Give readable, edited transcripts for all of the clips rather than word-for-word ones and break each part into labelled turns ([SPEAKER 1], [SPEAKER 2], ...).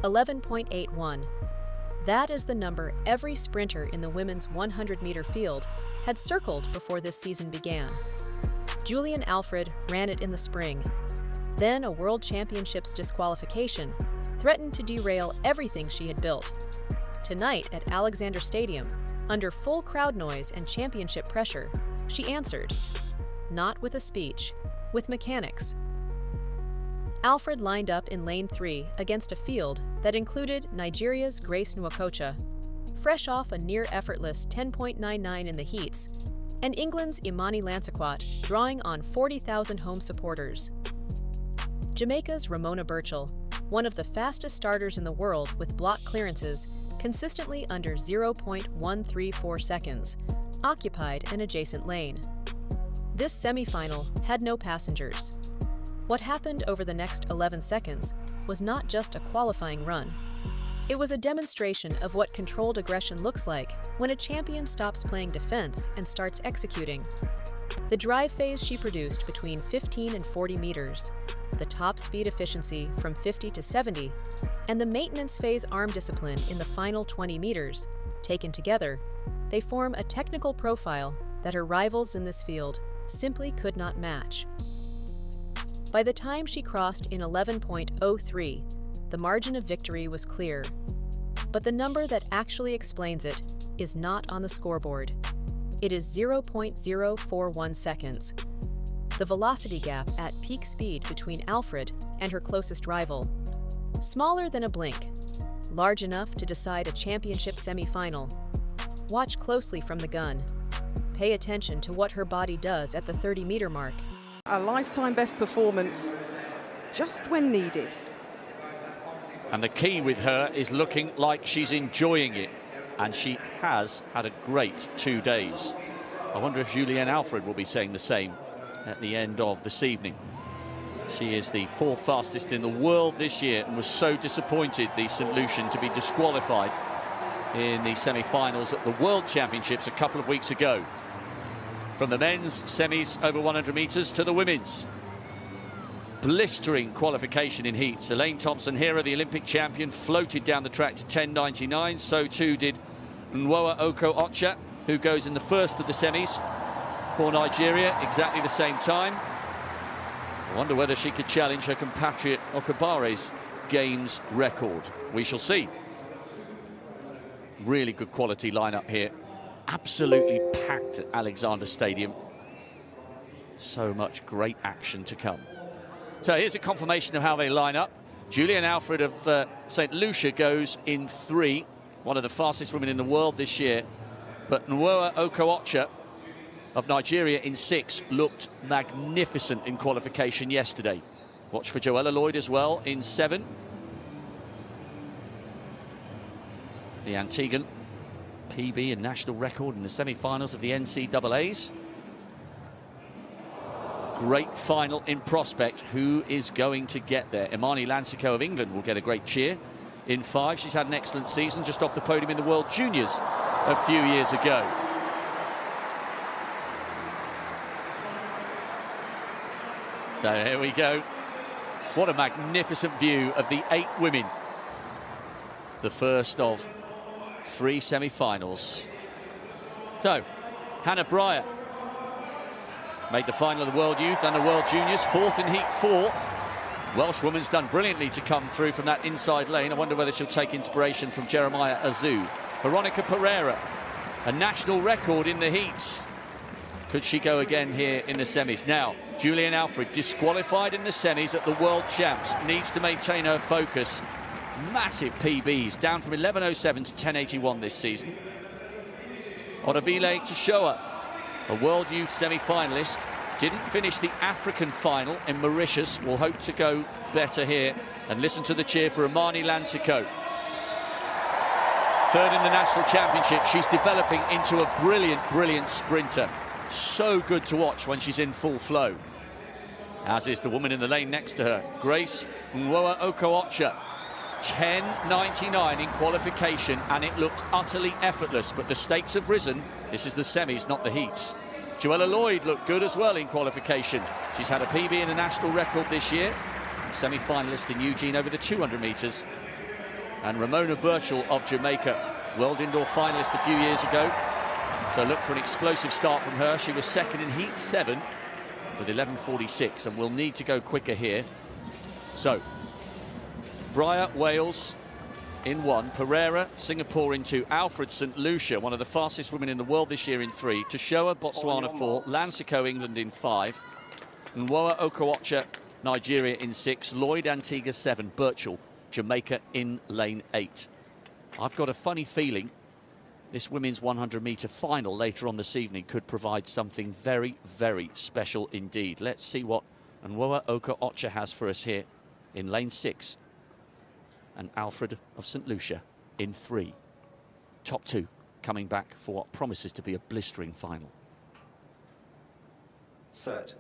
[SPEAKER 1] 11.81. That is the number every sprinter in the women's 100-meter field had circled before this season began. Julien Alfred ran it in the spring. Then a World Championships disqualification threatened to derail everything she had built. Tonight at Alexander Stadium, under full crowd noise and championship pressure, she answered. Not with a speech, with mechanics. Alfred lined up in lane 3 against a field that included Nigeria's Grace Nwokocha, fresh off a near-effortless 10.99 in the heats, and England's Imani Lansiquot drawing on 40,000 home supporters. Jamaica's Ramona Birchall, one of the fastest starters in the world with block clearances consistently under 0.134 seconds, occupied an adjacent lane. This semifinal had no passengers. What happened over the next 11 seconds was not just a qualifying run. It was a demonstration of what controlled aggression looks like when a champion stops playing defense and starts executing. The drive phase she produced between 15 and 40 meters, the top speed efficiency from 50 to 70, and the maintenance phase arm discipline in the final 20 meters, taken together, they form a technical profile that her rivals in this field simply could not match. By the time she crossed in 11.03, the margin of victory was clear. But the number that actually explains it is not on the scoreboard. It is 0.041 seconds. The velocity gap at peak speed between Alfred and her closest rival. Smaller than a blink, large enough to decide a championship semi-final. Watch closely from the gun. Pay attention to what her body does at the 30-meter mark.
[SPEAKER 2] A lifetime best performance, just when needed.
[SPEAKER 3] And the key with her is looking like she's enjoying it. And she has had a great 2 days. I wonder if Julien Alfred will be saying the same at the end of this evening. She is the 4th fastest in the world this year and was so disappointed, the St. Lucian, to be disqualified in the semi-finals at the World Championships a couple of weeks ago. From the men's semis over 100 meters to the women's. Blistering qualification in heats. Elaine Thompson-Herah, the Olympic champion, floated down the track to 10.99. So too did Nwowa Oko-Ocha, who goes in the first of the semis for Nigeria, exactly the same time. I wonder whether she could challenge her compatriot Okabare's games record. We shall see. Really good quality lineup here. Absolutely packed at Alexander Stadium. So much great action to come. So here's a confirmation of how they line up. Julien Alfred of St. Lucia goes in 3, one of the fastest women in the world this year. But Nwowa Oko-Ocha of Nigeria in 6 looked magnificent in qualification yesterday. Watch for Joella Lloyd as well in 7. The Antiguan PB and national record in the semi-finals of the NCAAs. Great final in prospect. Who is going to get there? Imani Lansiquot of England will get a great cheer in 5. She's had an excellent season, just off the podium in the World Juniors a few years ago. So here we go. What a magnificent view of the 8 women. The first of 3 semi-finals. So, Hannah Breyer made the final of the World Youth and the World Juniors, 4th in Heat 4. Welsh woman's done brilliantly to come through from that inside lane. I wonder whether she'll take inspiration from Jeremiah Azu. Veronica Pereira, a national record in the heats. Could she go again here in the semis? Now, Julien Alfred, disqualified in the semis at the World Champs, needs to maintain her focus. Massive PBs, down from 11.07 to 10.81 this season. Odabile Toshoa, a World Youth semi-finalist, didn't finish the African final in Mauritius. Will hope to go better here. And listen to the cheer for Imani Lansiquot. 3rd in the national championship. She's developing into a brilliant, brilliant sprinter. So good to watch when she's in full flow. As is the woman in the lane next to her, Grace Nwowa Oko-Ocha. 10.99 in qualification, and it looked utterly effortless, but the stakes have risen. This is the semis, not the heats. Joella Lloyd looked good as well in qualification. She's had a PB and a national record this year. Semi-finalist in Eugene over the 200 meters. And Ramona Birchall of Jamaica, world indoor finalist a few years ago. So look for an explosive start from her. She was second in heat 7 with 11:46, and will need to go quicker here. So, Breyer, Wales in 1, Pereira, Singapore in 2, Alfred, St. Lucia, one of the fastest women in the world this year in 3, Toshoa, Botswana 4, Lansiko, England in 5, Nwoa Okocha, Nigeria in 6, Lloyd, Antigua 7, Birchall, Jamaica in lane 8. I've got a funny feeling this women's 100-metre final later on this evening could provide something very, very special indeed. Let's see what Nwoa Okocha has for us here in lane 6. And Alfred of St. Lucia in 3. Top 2 coming back for what promises to be a blistering final.
[SPEAKER 4] Set.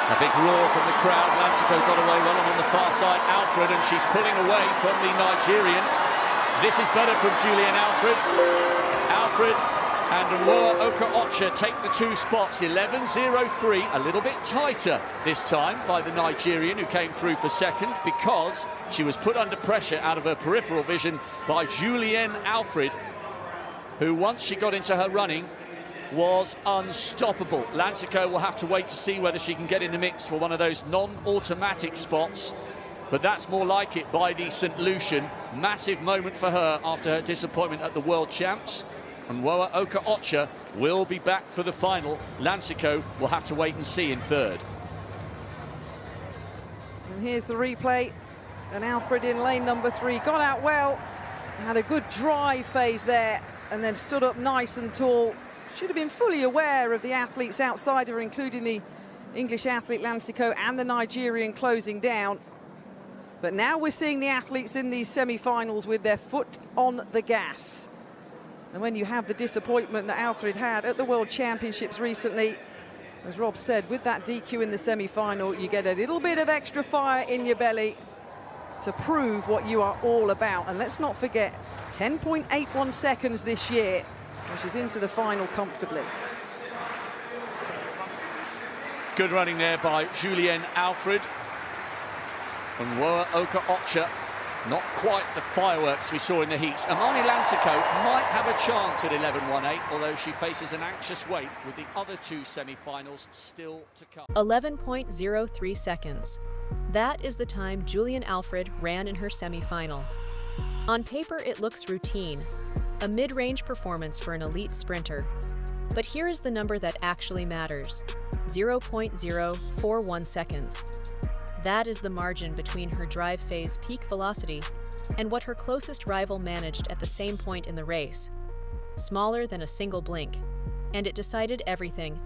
[SPEAKER 3] A big roar from the crowd. Lansiko got away well, and on the far side, Alfred, and she's pulling away from the Nigerian. This is better from Julien Alfred. Alfred and Nwoa Okocha take the 2 spots, 11.03, a little bit tighter this time by the Nigerian, who came through for second because she was put under pressure out of her peripheral vision by Julien Alfred, who once she got into her running was unstoppable. Lansiko will have to wait to see whether she can get in the mix for one of those non-automatic spots, but that's more like it by the St. Lucian. Massive moment for her after her disappointment at the World Champs. And Nwoa Okocha will be back for the final. Lansiko will have to wait and see in 3rd.
[SPEAKER 2] And here's the replay. And Alfred in lane number 3 got out well, had a good drive phase there, and then stood up nice and tall. Should have been fully aware of the athletes outside her, including the English athlete Lansiko and the Nigerian closing down. But now we're seeing the athletes in these semi-finals with their foot on the gas. And when you have the disappointment that Alfred had at the World Championships recently, as Rob said, with that DQ in the semi-final, you get a little bit of extra fire in your belly to prove what you are all about. And let's not forget, 10.81 seconds this year, which is into the final comfortably.
[SPEAKER 3] Good running there by Julien Alfred. And Nwoa Okocha, not quite the fireworks we saw in the heats. Imani Lansiko might have a chance at 11.18, although she faces an anxious wait with the other 2 semi-finals still to come.
[SPEAKER 1] 11.03 seconds. That is the time Julien Alfred ran in her semi-final. On paper, it looks routine, a mid-range performance for an elite sprinter. But here is the number that actually matters, 0.041 seconds. That is the margin between her drive phase peak velocity and what her closest rival managed at the same point in the race. Smaller than a single blink, and it decided everything.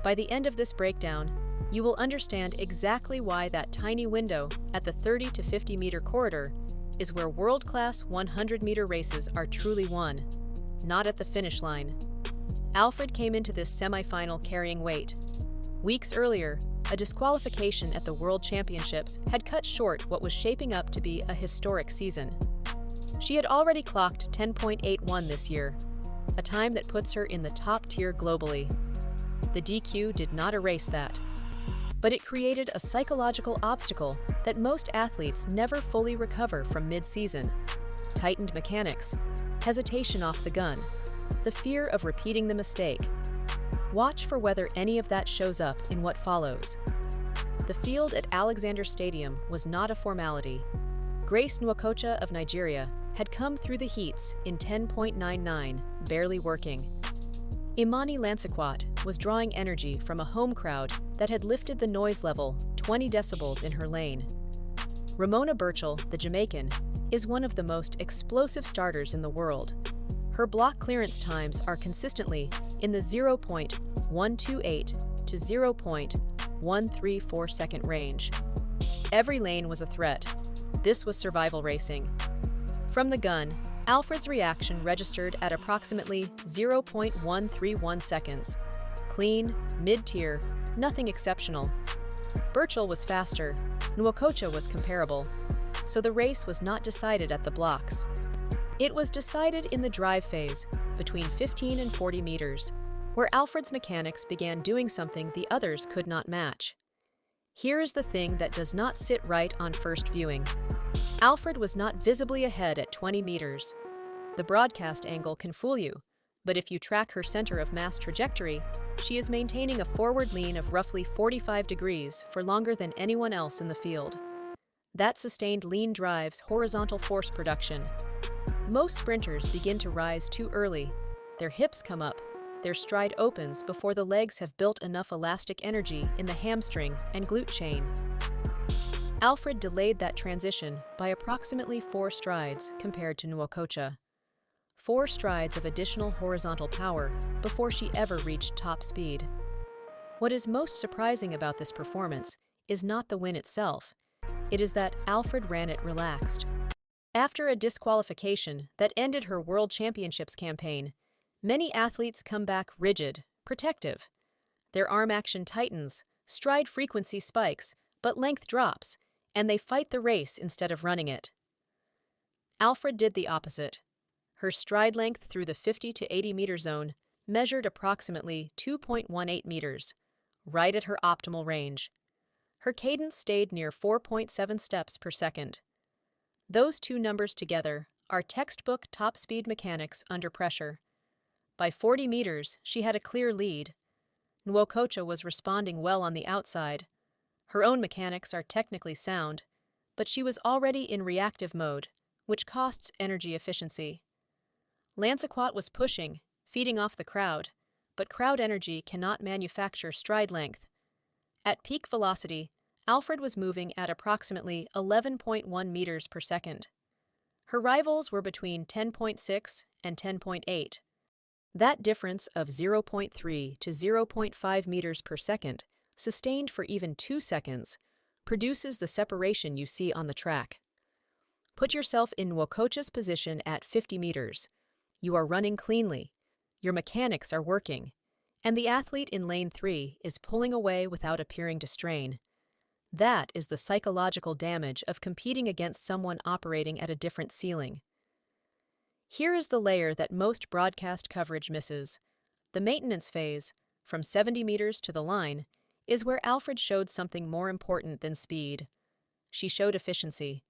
[SPEAKER 1] By the end of this breakdown, you will understand exactly why that tiny window at the 30 to 50 meter corridor is where world-class 100-meter races are truly won, not at the finish line. Alfred came into this semi-final carrying weight. Weeks earlier, a disqualification at the World Championships had cut short what was shaping up to be a historic season. She had already clocked 10.81 this year, a time that puts her in the top tier globally. The DQ did not erase that, but it created a psychological obstacle that most athletes never fully recover from mid-season: tightened mechanics, hesitation off the gun, the fear of repeating the mistake. Watch for whether any of that shows up in what follows. The field at Alexander Stadium was not a formality. Grace Nwokocha of Nigeria had come through the heats in 10.99, barely working. Imani Lansiko was drawing energy from a home crowd that had lifted the noise level 20 decibels in her lane. Ramona Birchall, the Jamaican, is one of the most explosive starters in the world. Her block clearance times are consistently in the 0.128 to 0.134 second range. Every lane was a threat. This was survival racing. From the gun, Alfred's reaction registered at approximately 0.131 seconds. Clean, mid-tier, nothing exceptional. Birchall was faster, Nwokocha was comparable, so the race was not decided at the blocks. It was decided in the drive phase, between 15 and 40 meters, where Alfred's mechanics began doing something the others could not match. Here is the thing that does not sit right on first viewing. Alfred was not visibly ahead at 20 meters. The broadcast angle can fool you, but if you track her center of mass trajectory, she is maintaining a forward lean of roughly 45 degrees for longer than anyone else in the field. That sustained lean drives horizontal force production. Most sprinters begin to rise too early. Their hips come up, their stride opens before the legs have built enough elastic energy in the hamstring and glute chain. Alfred delayed that transition by approximately 4 strides compared to Nwokocha. 4 strides of additional horizontal power before she ever reached top speed. What is most surprising about this performance is not the win itself. It is that Alfred ran it relaxed. After a disqualification that ended her World Championships campaign, many athletes come back rigid, protective. Their arm action tightens, stride frequency spikes, but length drops, and they fight the race instead of running it. Alfred did the opposite. Her stride length through the 50 to 80 meter zone measured approximately 2.18 meters, right at her optimal range. Her cadence stayed near 4.7 steps per second. Those two numbers together are textbook top speed mechanics under pressure. By 40 meters, she had a clear lead. Nwokocha was responding well on the outside. Her own mechanics are technically sound, but she was already in reactive mode, which costs energy efficiency. Lancequot was pushing, feeding off the crowd, but crowd energy cannot manufacture stride length. At peak velocity, Alfred was moving at approximately 11.1 meters per second. Her rivals were between 10.6 and 10.8. That difference of 0.3 to 0.5 meters per second, sustained for even 2 seconds, produces the separation you see on the track. Put yourself in Nwokocha's position at 50 meters. You are running cleanly, your mechanics are working, and the athlete in lane 3 is pulling away without appearing to strain. That is the psychological damage of competing against someone operating at a different ceiling. Here is the layer that most broadcast coverage misses. The maintenance phase, from 70 meters to the line, is where Alfred showed something more important than speed. She showed efficiency.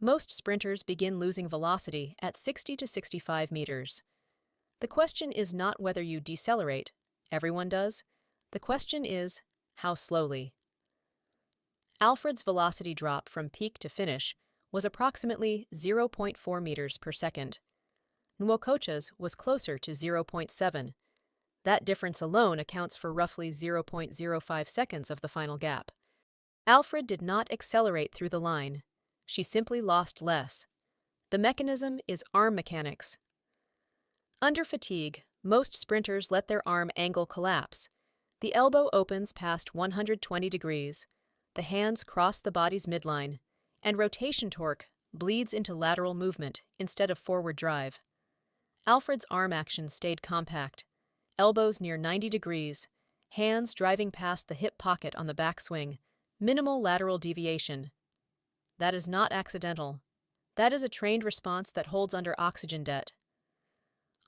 [SPEAKER 1] Most sprinters begin losing velocity at 60 to 65 meters. The question is not whether you decelerate. Everyone does. The question is, how slowly? Alfred's velocity drop from peak to finish was approximately 0.4 meters per second. Nwokocha's was closer to 0.7. That difference alone accounts for roughly 0.05 seconds of the final gap. Alfred did not accelerate through the line. She simply lost less. The mechanism is arm mechanics. Under fatigue, most sprinters let their arm angle collapse. The elbow opens past 120 degrees. The hands cross the body's midline, and rotation torque bleeds into lateral movement instead of forward drive. Alfred's arm action stayed compact, elbows near 90 degrees, hands driving past the hip pocket on the backswing, minimal lateral deviation. That is not accidental. That is a trained response that holds under oxygen debt.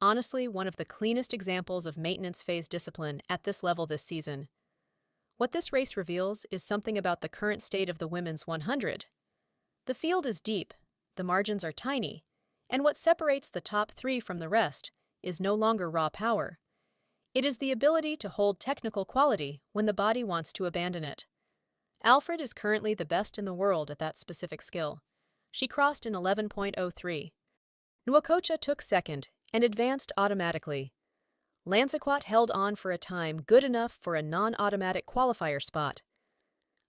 [SPEAKER 1] Honestly, one of the cleanest examples of maintenance phase discipline at this level this season. What this race reveals is something about the current state of the women's 100. The field is deep, the margins are tiny, and what separates the top 3 from the rest is no longer raw power. It is the ability to hold technical quality when the body wants to abandon it. Alfred is currently the best in the world at that specific skill. She crossed in 11.03. Nwokocha took second and advanced automatically. Lancequot held on for a time good enough for a non-automatic qualifier spot.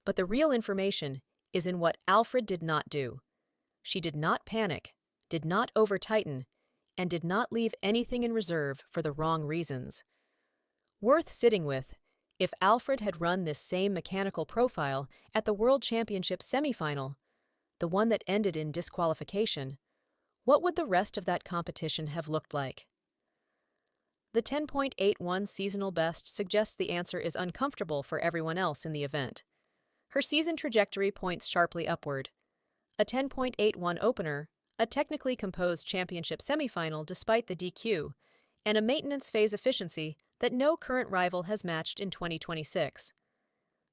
[SPEAKER 1] But the real information is in what Alfred did not do. She did not panic, did not over-tighten, and did not leave anything in reserve for the wrong reasons. Worth sitting with, if Alfred had run this same mechanical profile at the World Championship semifinal, the one that ended in disqualification, what would the rest of that competition have looked like? The 10.81 seasonal best suggests the answer is uncomfortable for everyone else in the event. Her season trajectory points sharply upward. A 10.81 opener, a technically composed championship semifinal despite the DQ, and a maintenance phase efficiency that no current rival has matched in 2026.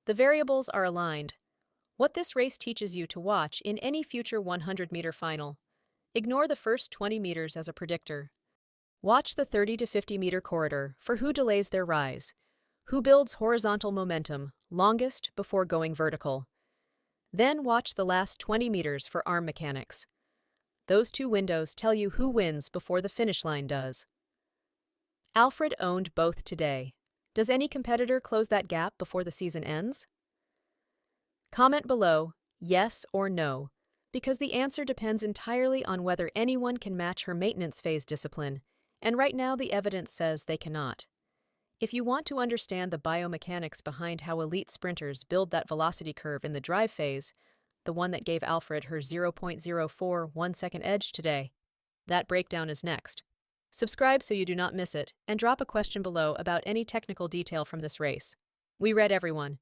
[SPEAKER 1] The variables are aligned. What this race teaches you to watch in any future 100-meter final. Ignore the first 20 meters as a predictor. Watch the 30 to 50-meter corridor for who delays their rise, who builds horizontal momentum longest before going vertical. Then watch the last 20 meters for arm mechanics. Those two windows tell you who wins before the finish line does. Alfred owned both today. Does any competitor close that gap before the season ends? Comment below, yes or no, because the answer depends entirely on whether anyone can match her maintenance phase discipline, and right now the evidence says they cannot. If you want to understand the biomechanics behind how elite sprinters build that velocity curve in the drive phase, the one that gave Alfred her 0.04 1-second edge today, that breakdown is next. Subscribe so you do not miss it, and drop a question below about any technical detail from this race. We read everyone.